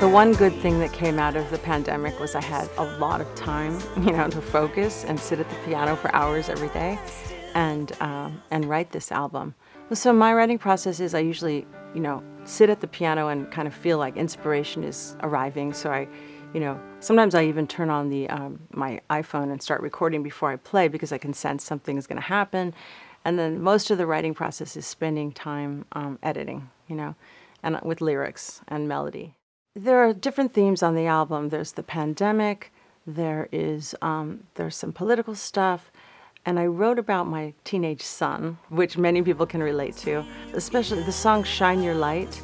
The one good thing that came out of the pandemic was I had a lot of time, to focus and sit at the piano for hours every day and write this album. So my writing process is I usually, sit at the piano and kind of feel like inspiration is arriving. So sometimes I even turn on the my iPhone and start recording before I play because I can sense something is going to happen. And then most of the writing process is spending time editing, and with lyrics and melody. There are different themes on the album. There's the pandemic, there's some political stuff, and I wrote about my teenage son, which many people can relate to. Especially the song Shine Your Light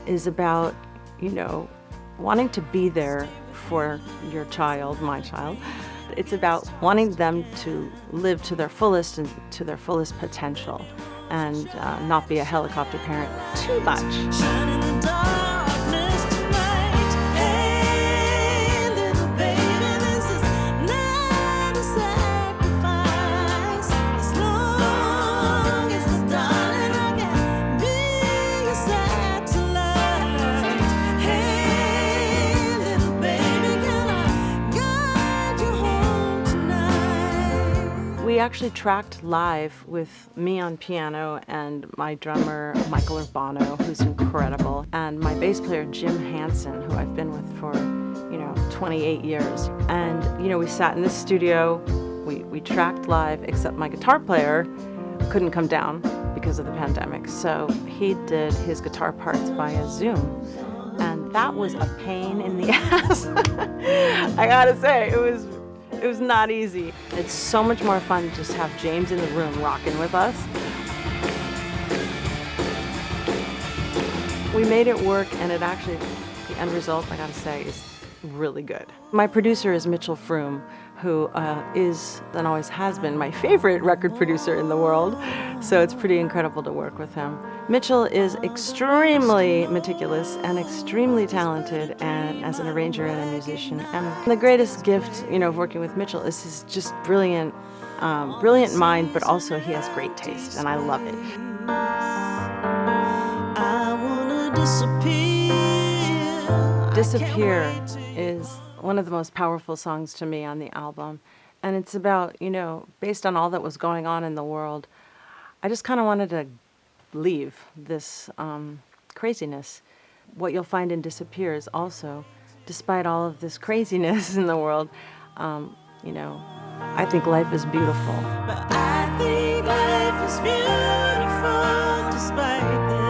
is about, wanting to be there for your child, my child. It's about wanting them to live to their fullest and to their fullest potential and not be a helicopter parent too much. We actually tracked live with me on piano and my drummer, Michael Urbano, who's incredible, and my bass player, Jim Hansen, who I've been with for, 28 years. And, we sat in this studio, we tracked live, except my guitar player couldn't come down because of the pandemic. So he did his guitar parts via Zoom. And that was a pain in the ass. I gotta say, it was not easy. It's so much more fun to just have James in the room rocking with us. We made it work, and the end result, I gotta say, is really good. My producer is Mitchell Froome, who is, and always has been, my favorite record producer in the world. So it's pretty incredible to work with him. Mitchell is extremely meticulous and extremely talented and as an arranger and a musician. And the greatest gift, of working with Mitchell is his just brilliant mind, but also he has great taste, and I love it. I wanna Disappear is one of the most powerful songs to me on the album. And it's about, based on all that was going on in the world, I just kind of wanted to leave this craziness. What you'll find in Disappear is also, despite all of this craziness in the world, I think life is beautiful. But I think life is beautiful despite this.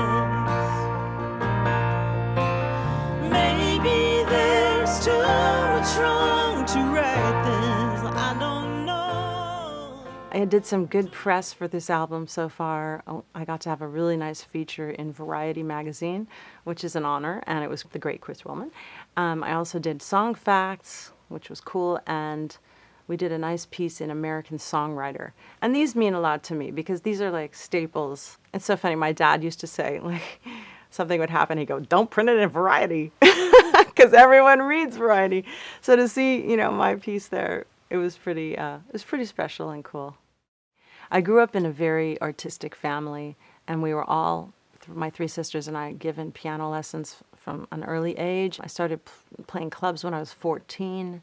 Maybe there's too much wrong to right this. I don't know. I did some good press for this album so far. I got to have a really nice feature in Variety magazine, which is an honor, and it was the great Chris Willman. I also did Song Facts, which was cool, and we did a nice piece in American Songwriter. And these mean a lot to me because these are like staples. It's so funny, my dad used to say, something would happen, he'd go, "Don't print it in Variety," because everyone reads Variety. So to see, my piece there, it was pretty special and cool. I grew up in a very artistic family, and we were all, my three sisters and I, given piano lessons from an early age. I started playing clubs when I was 14,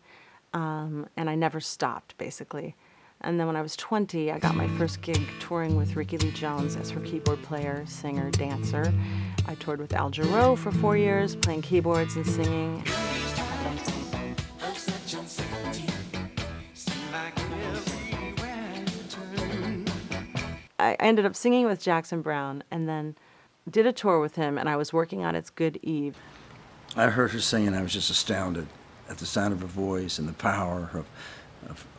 and I never stopped, basically. And then when I was 20, I got my first gig touring with Ricky Lee Jones as her keyboard player, singer, dancer. I toured with Al Jarreau for 4 years, playing keyboards and singing. I ended up singing with Jackson Browne and then did a tour with him, and I was working on It's Good Eve. I heard her sing, and I was just astounded at the sound of her voice and the power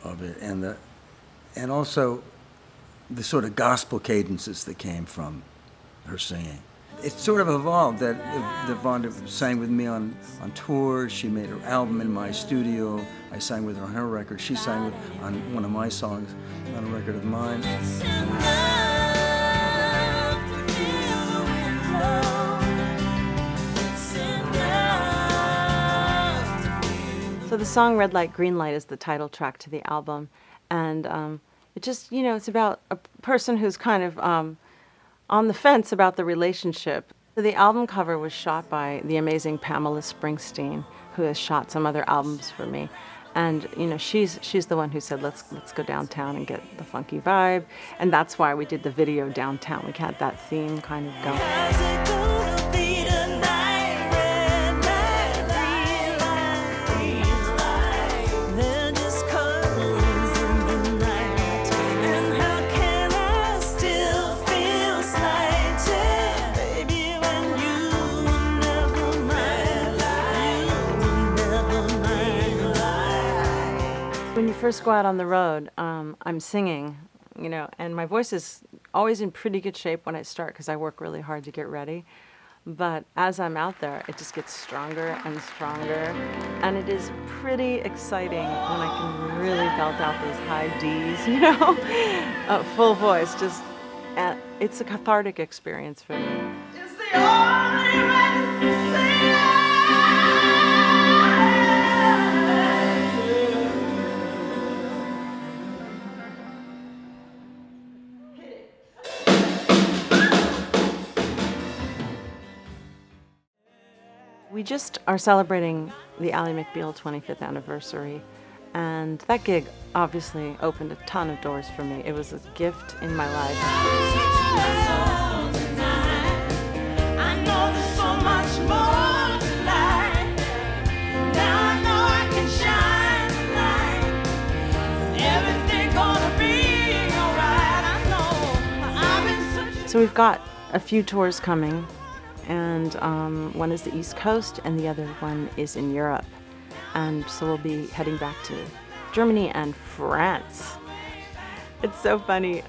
of it, and also the sort of gospel cadences that came from her singing. It sort of evolved that Vonda sang with me on tour. She made her album in my studio. I sang with her on her record. She sang on one of my songs on a record of mine. So the song Red Light, Green Light is the title track to the album. And it just, it's about a person who's kind of on the fence about the relationship. So the album cover was shot by the amazing Pamela Springsteen, who has shot some other albums for me. And you know, she's the one who said, let's go downtown and get the funky vibe. And that's why we did the video downtown. We had that theme kind of going. How's it gonna be tonight? Red light, green light. They're just colors in the night. And how can I still feel slighted, baby, when you were never mine? You were never mine. When you first go out on the road, I'm singing, you know, and my voice is always in pretty good shape when I start because I work really hard to get ready. But as I'm out there, it just gets stronger and stronger. And it is pretty exciting when I can really belt out those high Ds, you know, full voice. Just, it's a cathartic experience for me. It's the only way to say We just are celebrating the Ally McBeal 25th anniversary, and that gig obviously opened a ton of doors for me. It was a gift in my life. I know there's so much more to life. Now I know I can shine a light. Everything gonna be alright. I know I've been such So we've got a few tours coming, and one is the East Coast and the other one is in Europe. And so we'll be heading back to Germany and France. It's so funny.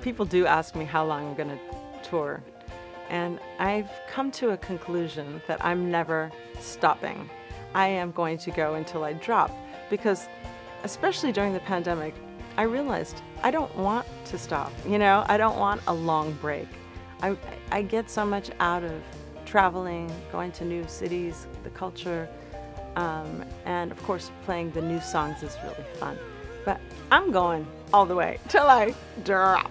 People do ask me how long I'm going to tour. And I've come to a conclusion that I'm never stopping. I am going to go until I drop, because especially during the pandemic, I realized I don't want to stop. You know, I don't want a long break. I get so much out of traveling, going to new cities, the culture, and of course playing the new songs is really fun. But I'm going all the way till I drop.